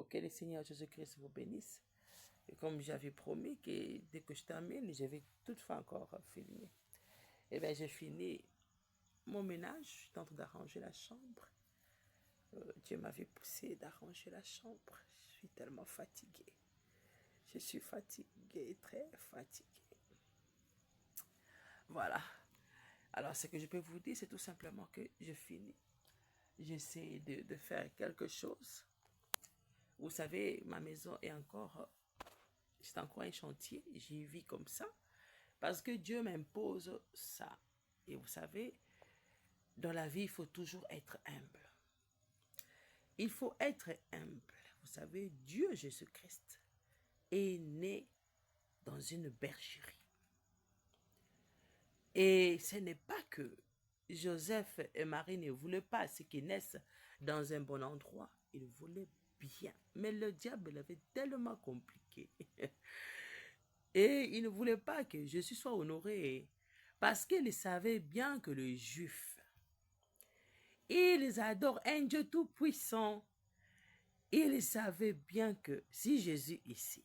que le Seigneur Jésus-Christ vous bénisse. Et comme j'avais promis que dès que je termine, je vais toutefois encore filmer. Eh bien, j'ai fini mon ménage, je suis en train d'arranger la chambre. Dieu m'avait poussé d'arranger la chambre. Je suis tellement fatiguée. Je suis fatiguée, très fatiguée. Voilà. Alors, ce que je peux vous dire, c'est tout simplement que je finis. J'essaie de faire quelque chose. Vous savez, ma maison est encore, c'est encore un chantier. J'y vis comme ça. Parce que Dieu m'impose ça. Et vous savez, dans la vie, il faut toujours être humble. Il faut être humble. Vous savez, Dieu Jésus-Christ est né dans une bergerie. Et ce n'est pas que Joseph et Marie ne voulaient pas ce qu'ils naissent dans un bon endroit. Ils voulaient bien. Mais le diable l'avait tellement compliqué. Et il ne voulait pas que Jésus soit honoré. Parce qu'il savait bien que les Juifs, ils adorent un Dieu tout-puissant. Ils savaient bien que si Jésus ici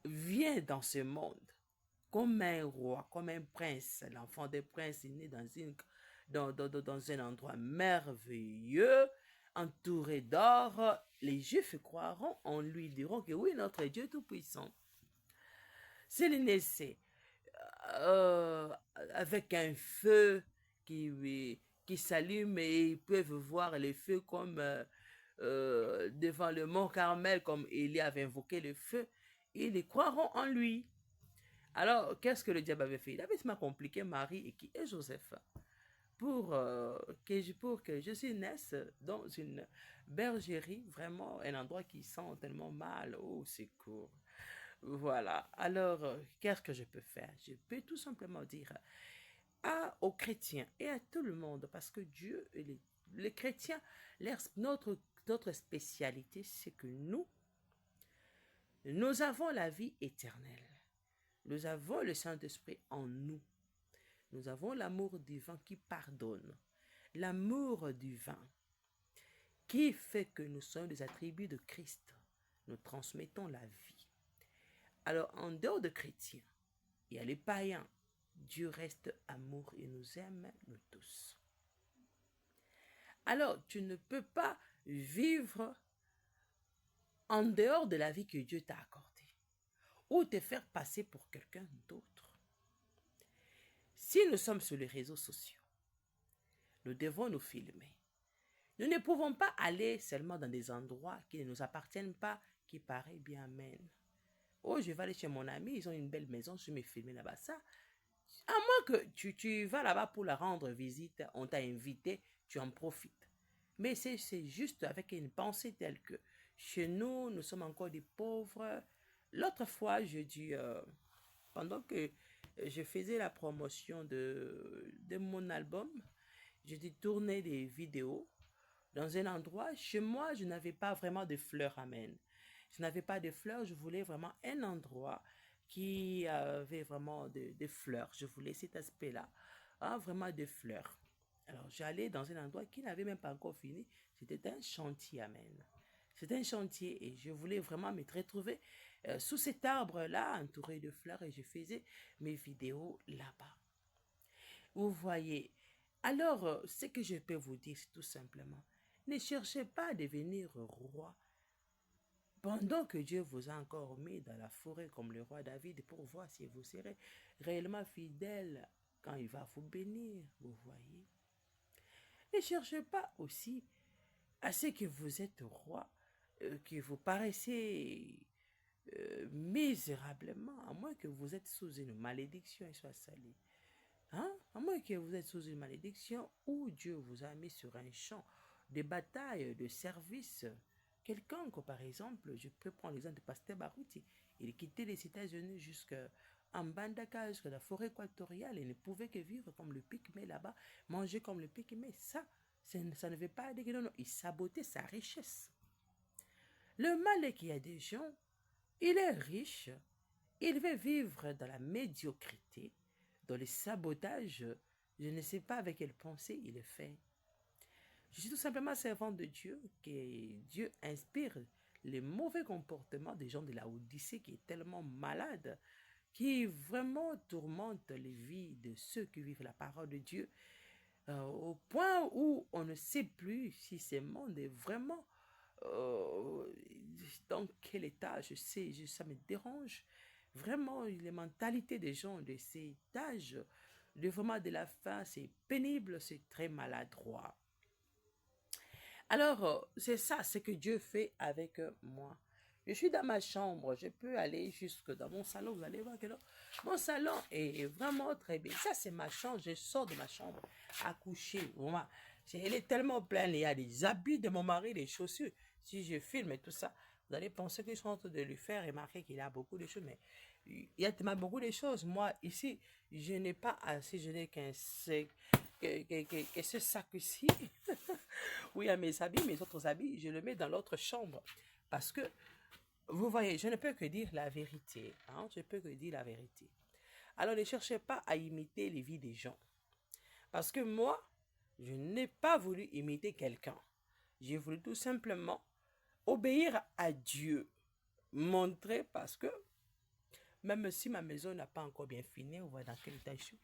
vient dans ce monde comme un roi, comme un prince, l'enfant des princes est né dans un endroit merveilleux, entouré d'or, les Juifs croiront en lui, diront que oui, notre Dieu tout-puissant. S'il naissait avec un feu qui s'allume et ils peuvent voir les feux comme devant le mont Carmel, comme Élie avait invoqué le feu, ils croiront en lui. Alors, qu'est-ce que le diable avait fait? Il avait compliqué Marie et Joseph pour que Jésus naisse dans une bergerie, vraiment un endroit qui sent tellement mal. Oh, c'est court. Voilà. Alors, qu'est-ce que je peux faire? Je peux tout simplement dire aux chrétiens et à tout le monde, parce que Dieu et les chrétiens, notre spécialité, c'est que nous avons la vie éternelle. Nous avons le Saint-Esprit en nous. Nous avons l'amour divin qui pardonne. L'amour divin qui fait que nous sommes des attributs de Christ. Nous transmettons la vie. Alors, en dehors de chrétiens, il y a les païens. Dieu reste amour et nous aime, nous tous. Alors, tu ne peux pas vivre en dehors de la vie que Dieu t'a accordée ou te faire passer pour quelqu'un d'autre. Si nous sommes sur les réseaux sociaux, nous devons nous filmer. Nous ne pouvons pas aller seulement dans des endroits qui ne nous appartiennent pas, qui paraissent bien amènes. Oh, je vais aller chez mon ami, ils ont une belle maison, je vais me filmer là-bas. Ça, à moins que tu vas là-bas pour la rendre visite, on t'a invité, tu en profites. Mais c'est juste avec une pensée telle que chez nous, nous sommes encore des pauvres. L'autre fois, je dis, pendant que je faisais la promotion de mon album, je dis tourner des vidéos dans un endroit. Chez moi, je n'avais pas vraiment de fleurs, amen. Je n'avais pas de fleurs, je voulais vraiment un endroit qui avait vraiment des fleurs. Je voulais cet aspect-là, vraiment des fleurs. Alors, j'allais dans un endroit qui n'avait même pas encore fini. C'était un chantier, amen. C'était un chantier et je voulais vraiment me retrouver sous cet arbre-là, entouré de fleurs, et je faisais mes vidéos là-bas. Vous voyez. Alors, ce que je peux vous dire, c'est tout simplement, ne cherchez pas à devenir roi pendant que Dieu vous a encore mis dans la forêt comme le roi David pour voir si vous serez réellement fidèle quand il va vous bénir, vous voyez. Ne cherchez pas aussi à ce que vous êtes roi, que vous paraissez misérablement, à moins que vous êtes sous une malédiction et soit sali. Hein? À moins que vous êtes sous une malédiction où Dieu vous a mis sur un champ de bataille, de service quelconque. Par exemple, je peux prendre l'exemple de Pasteur Barouti. Il quittait les États-Unis jusqu'en Bandaka, jusqu'à la forêt équatoriale. Il ne pouvait que vivre comme le pygmée là-bas, manger comme le pygmée. Ça ne veut pas dire que non, il sabotait sa richesse. Le mal est qu'il y a des gens, il est riche, il veut vivre dans la médiocrité, dans le sabotage, je ne sais pas avec quelle pensée il est fait. Je suis tout simplement servante de Dieu, que Dieu inspire les mauvais comportements des gens de la Odyssée qui est tellement malade, qui vraiment tourmente les vies de ceux qui vivent la parole de Dieu, au point où on ne sait plus si ce monde est vraiment euh, dans quel état. Je sais, ça me dérange. Vraiment, les mentalités des gens de cet âge, vraiment de la faim, c'est pénible, c'est très maladroit. Alors, c'est ça, ce que Dieu fait avec moi. Je suis dans ma chambre, je peux aller jusque dans mon salon. Vous allez voir que mon salon est vraiment très bien. Ça, c'est ma chambre. Je sors de ma chambre à coucher. Vraiment. Elle est tellement pleine. Il y a des habits de mon mari, des chaussures. Si je filme et tout ça, vous allez penser que je suis en train de lui faire remarquer qu'il a beaucoup de choses. Mais il y a tellement beaucoup de choses. Moi, ici, je n'ai pas assez. Je n'ai qu'un que ce sac ici. Oui, à mes habits, mes autres habits, je le mets dans l'autre chambre. Parce que, vous voyez, je ne peux que dire la vérité. Hein? Je ne peux que dire la vérité. Alors, ne cherchez pas à imiter les vies des gens. Parce que moi, je n'ai pas voulu imiter quelqu'un. J'ai voulu tout simplement obéir à Dieu. Montrer parce que, même si ma maison n'a pas encore bien fini, on voit dans quel état je suis.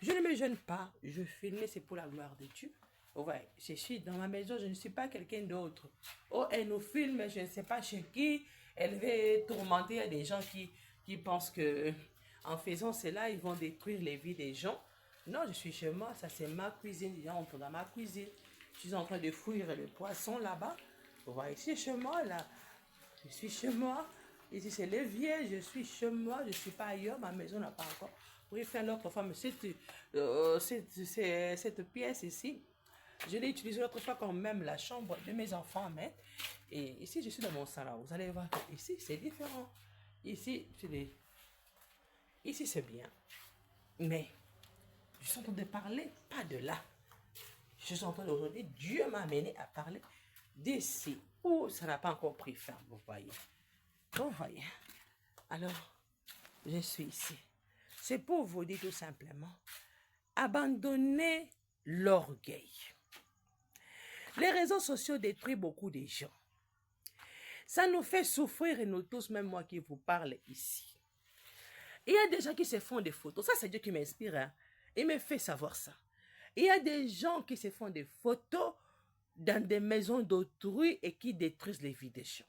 Je ne me gêne pas. Je filme, c'est pour la gloire de Dieu. Ouais, je suis dans ma maison, je ne suis pas quelqu'un d'autre. Oh, elle nous filme, je ne sais pas chez qui. Elle veut tourmenter des gens qui pensent que en faisant cela, ils vont détruire les vies des gens. Non, je suis chez moi, ça c'est ma cuisine. Les gens entrent dans ma cuisine. Je suis en train de fouiller le poisson là-bas. Vous voyez, ici chez moi, là. Je suis chez moi. Ici c'est l'évier, je suis chez moi, je ne suis pas ailleurs, ma maison n'a pas encore. Oui, faire l'autre fois, mais cette pièce ici, je l'ai utilisée l'autre fois comme même la chambre de mes enfants. Mais, et ici, je suis dans mon salon. Vous allez voir que ici, c'est différent. Ici, ici c'est bien. Mais, je suis en train de parler, pas de là. Je suis en train d'aujourd'hui, Dieu m'a amené à parler d'ici, où ça n'a pas encore pris fin, vous voyez. Vous voyez. Alors, je suis ici. C'est pour vous dire tout simplement, abandonnez l'orgueil. Les réseaux sociaux détruisent beaucoup de gens. Ça nous fait souffrir et nous tous, même moi qui vous parle ici. Il y a des gens qui se font des photos. Ça, c'est Dieu qui m'inspire. Hein? Il me fait savoir ça. Il y a des gens qui se font des photos dans des maisons d'autrui et qui détruisent les vies des gens.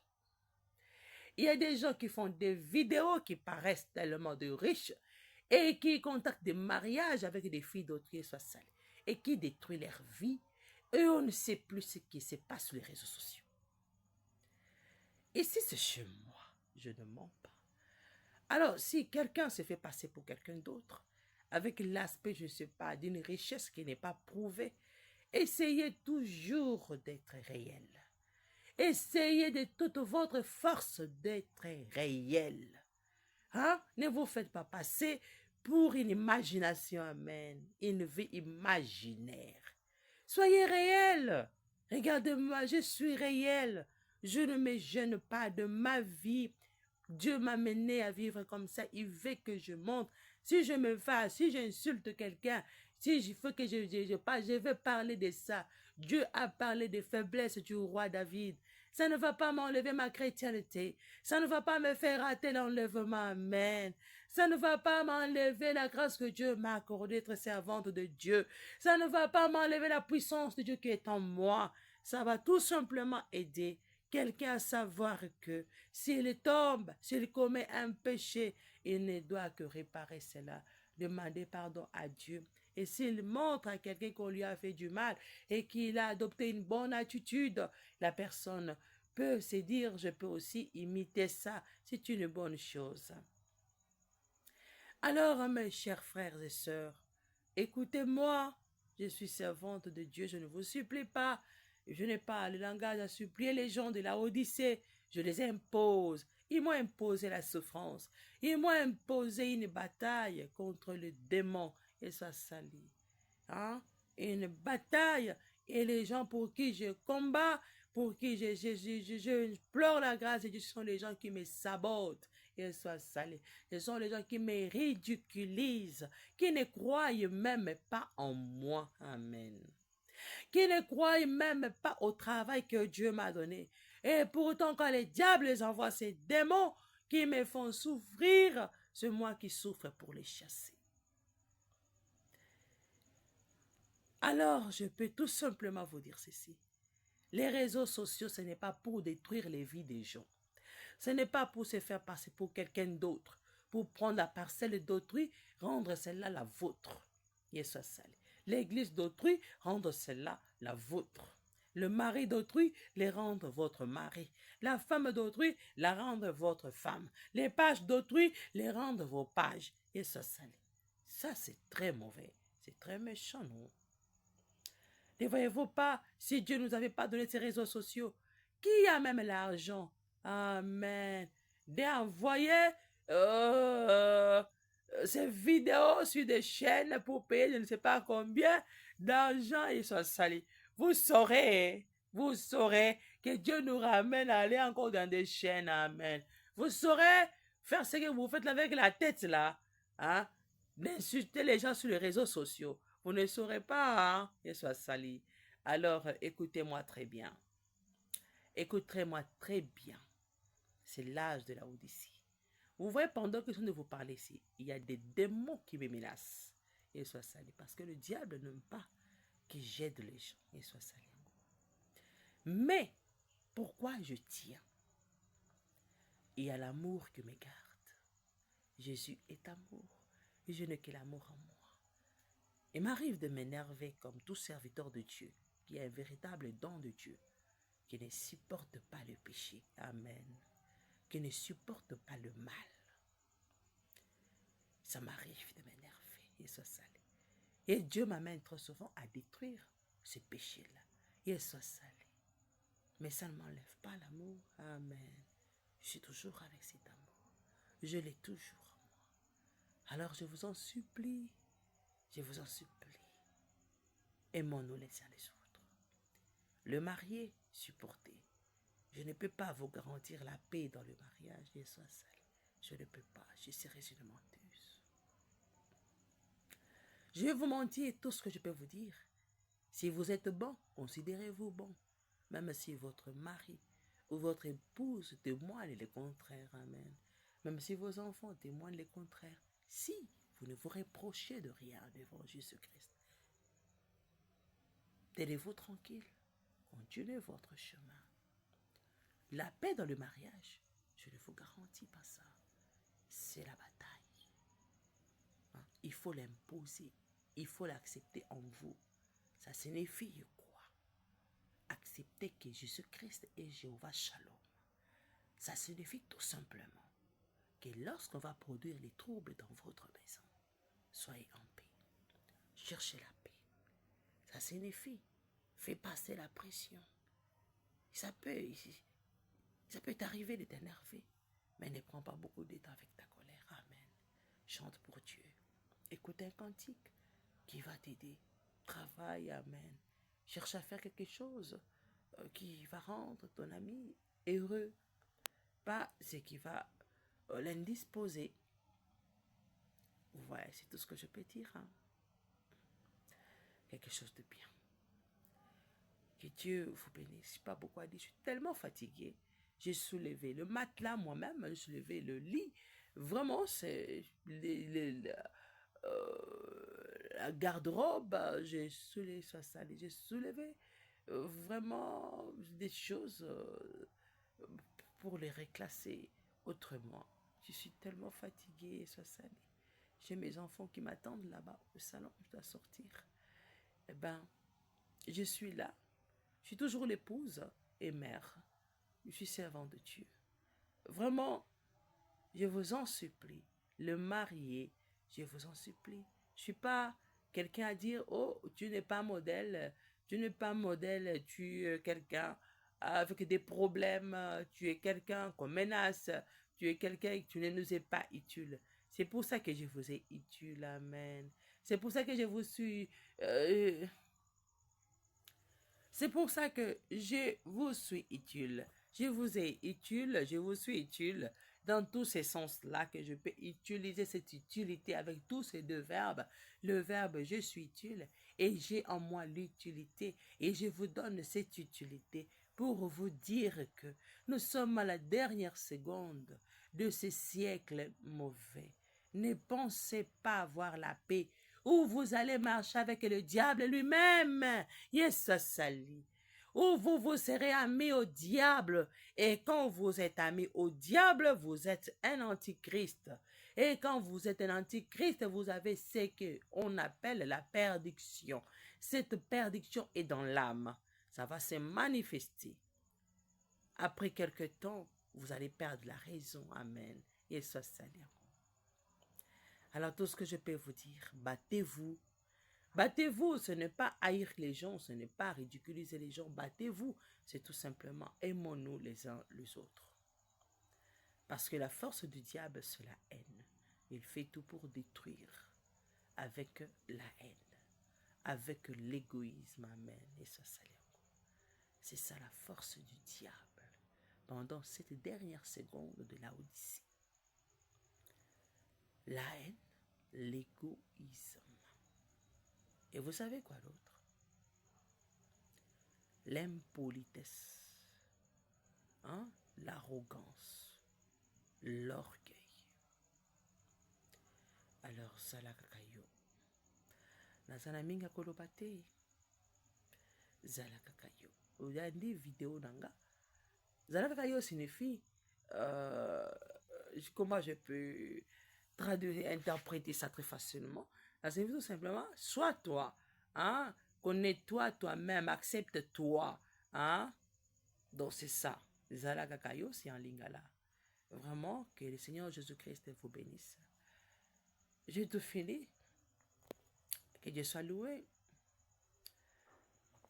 Il y a des gens qui font des vidéos qui paraissent tellement de riches et qui contactent des mariages avec des filles d'autrui, soit salées, et qui détruisent leur vie. Et on ne sait plus ce qui se passe sur les réseaux sociaux. Ici, c'est chez moi. Je ne mens pas. Alors, si quelqu'un se fait passer pour quelqu'un d'autre, avec l'aspect, je ne sais pas, d'une richesse qui n'est pas prouvée, essayez toujours d'être réel. Essayez de toute votre force d'être réel. Hein? Ne vous faites pas passer pour une imagination, amen, une vie imaginaire. Soyez réel. Regardez-moi, je suis réel. Je ne me gêne pas de ma vie. Dieu m'a mené à vivre comme ça. Il veut que je monte. Si je me fâche, si j'insulte quelqu'un, si il faut que je veux parler de ça. Dieu a parlé des faiblesses du roi David. Ça ne va pas m'enlever ma chrétienté. Ça ne va pas me faire rater l'enlèvement. Amen. Ça ne va pas m'enlever la grâce que Dieu m'a accordée d'être servante de Dieu. Ça ne va pas m'enlever la puissance de Dieu qui est en moi. Ça va tout simplement aider quelqu'un à savoir que s'il tombe, s'il commet un péché, il ne doit que réparer cela, demander pardon à Dieu. Et s'il montre à quelqu'un qu'on lui a fait du mal et qu'il a adopté une bonne attitude, la personne peut se dire, je peux aussi imiter ça. C'est une bonne chose. Alors, mes chers frères et sœurs, écoutez-moi, je suis servante de Dieu, je ne vous supplie pas. Je n'ai pas le langage à supplier les gens de la Odyssée. Je les impose. Ils m'ont imposé la souffrance. Ils m'ont imposé une bataille contre le démon et sa salie. Hein? Une bataille. Et les gens pour qui je combats, pour qui je pleure la grâce de Dieu, ce sont les gens qui me sabotent et soient salés. Ce sont les gens qui me ridiculisent, qui ne croient même pas en moi. Amen. qui ne croient même pas au travail que Dieu m'a donné. Et pourtant, quand les diables les envoient, ces démons qui me font souffrir, c'est moi qui souffre pour les chasser. Alors, je peux tout simplement vous dire ceci. Les réseaux sociaux, ce n'est pas pour détruire les vies des gens. Ce n'est pas pour se faire passer pour quelqu'un d'autre, pour prendre la parcelle d'autrui, rendre celle-là la vôtre. L'église d'autrui, rendre celle-là la vôtre. Le mari d'autrui, les rendre votre mari. La femme d'autrui, la rendre votre femme. Les pages d'autrui, les rendre vos pages. Ça, c'est très mauvais. C'est très méchant, non? Ne voyez-vous pas, si Dieu ne nous avait pas donné ces réseaux sociaux, qui a même l'argent? Amen. D'envoyer ces vidéos sur des chaînes pour payer je ne sais pas combien d'argent ils sont salis. Vous saurez que Dieu nous ramène à aller encore dans des chaînes. Amen. Vous saurez faire ce que vous faites avec la tête là. Hein? D'insulter les gens sur les réseaux sociaux. Vous ne saurez pas, hein, qu'ils soient salis. Alors, écoutez-moi très bien. Écoutez-moi très bien. C'est l'âge de la Odyssée. Vous voyez, pendant que je viens de vous parler ici, il y a des démons qui me menacent. Ils soient salis. Parce que le diable n'aime pas que j'aide les gens. Ils soient salis. Mais, pourquoi je tiens? Il y a l'amour qui me garde. Jésus est amour. Et je n'ai que l'amour en moi. Il m'arrive de m'énerver comme tout serviteur de Dieu, qui est un véritable don de Dieu, qui ne supporte pas le péché. Amen. Qui ne supporte pas le mal. Ça m'arrive de m'énerver et soit salé. Et Dieu m'amène trop souvent à détruire ce péché-là. Il soit salé. Mais ça ne m'enlève pas l'amour. Amen. Je suis toujours avec cet amour. Je l'ai toujours en moi. Alors je vous en supplie. Je vous en supplie. Aimons-nous les uns les autres. Le marié, supportez. Je ne peux pas vous garantir la paix dans le mariage. Je sois seul. Je ne peux pas. Je serai une menteuse. Je vais vous mentir tout ce que je peux vous dire. Si vous êtes bon, considérez-vous bon. Même si votre mari ou votre épouse témoigne le contraire. Amen. Même si vos enfants témoignent le contraire. Si vous ne vous reprochez de rien devant Jésus-Christ, tenez-vous tranquille. Continuez votre chemin. La paix dans le mariage, je ne vous garantis pas ça. C'est la bataille. Hein? Il faut l'imposer. Il faut l'accepter en vous. Ça signifie quoi? Accepter que Jésus-Christ est Jéhovah Shalom. Ça signifie tout simplement que lorsqu'on va produire les troubles dans votre maison, soyez en paix. Cherchez la paix. Ça signifie, faites passer la pression. Ça peut t'arriver de t'énerver, mais ne prends pas beaucoup de temps avec ta colère. Amen. Chante pour Dieu. Écoute un cantique qui va t'aider. Travaille, amen. Cherche à faire quelque chose qui va rendre ton ami heureux. Pas ce qui va l'indisposer. Ouais, c'est tout ce que je peux dire. Hein. Quelque chose de bien. Que Dieu vous bénisse. Je ne sais pas beaucoup à dire. Je suis tellement fatiguée. J'ai soulevé le matelas moi-même. J'ai soulevé le lit. Vraiment, c'est la garde-robe. J'ai soulevé ça. J'ai soulevé vraiment des choses pour les reclasser autrement. Je suis tellement fatiguée. J'ai mes enfants qui m'attendent là-bas au salon. Je dois sortir. Eh bien, je suis là. Je suis toujours l'épouse et mère. Je suis servante de Dieu. Vraiment, je vous en supplie. Le marié, je vous en supplie. Je ne suis pas quelqu'un à dire, oh, tu n'es pas modèle, tu n'es pas modèle, tu es quelqu'un avec des problèmes, tu es quelqu'un qu'on menace, tu es quelqu'un qui ne nous est pas utile. C'est pour ça que je vous ai utile, amen. C'est pour ça que je vous suis... c'est pour ça que je vous suis utile. Je vous ai utile, je vous suis utile. Dans tous ces sens-là que je peux utiliser cette utilité avec tous ces deux verbes. Le verbe je suis utile et j'ai en moi l'utilité et je vous donne cette utilité pour vous dire que nous sommes à la dernière seconde de ce siècle mauvais. Ne pensez pas avoir la paix ou vous allez marcher avec le diable lui-même. Yes, sali. Ou vous serez amis au diable. Et quand vous êtes amis au diable, vous êtes un antichrist. Et quand vous êtes un antichrist, vous avez ce qu'on appelle la perdition. Cette perdition est dans l'âme. Ça va se manifester. Après quelque temps, vous allez perdre la raison. Amen. Et ça, alors tout ce que je peux vous dire, battez-vous. Battez-vous, ce n'est pas haïr les gens, ce n'est pas ridiculiser les gens. Battez-vous, c'est tout simplement aimons-nous les uns les autres. Parce que la force du diable, c'est la haine. Il fait tout pour détruire avec la haine, avec l'égoïsme. Amen. Et ça, c'est ça la force du diable pendant cette dernière seconde de la Odyssée. La haine, l'égoïsme. Et vous savez quoi d'autre? L'impolitesse, hein? L'arrogance, l'orgueil. Alors, zalaka yo. Nazana minga kolobate. Zalaka yo. Regardez vidéo nanga. Zalaka yo signifie comment je peux traduire, interpréter ça très facilement. Ça signifie tout simplement, sois toi, hein? Connais-toi toi-même, accepte-toi, hein? Donc c'est ça. Zala Kakayo, c'est en lingala. Vraiment, que le Seigneur Jésus-Christ vous bénisse. Je te finis. Que Dieu soit loué.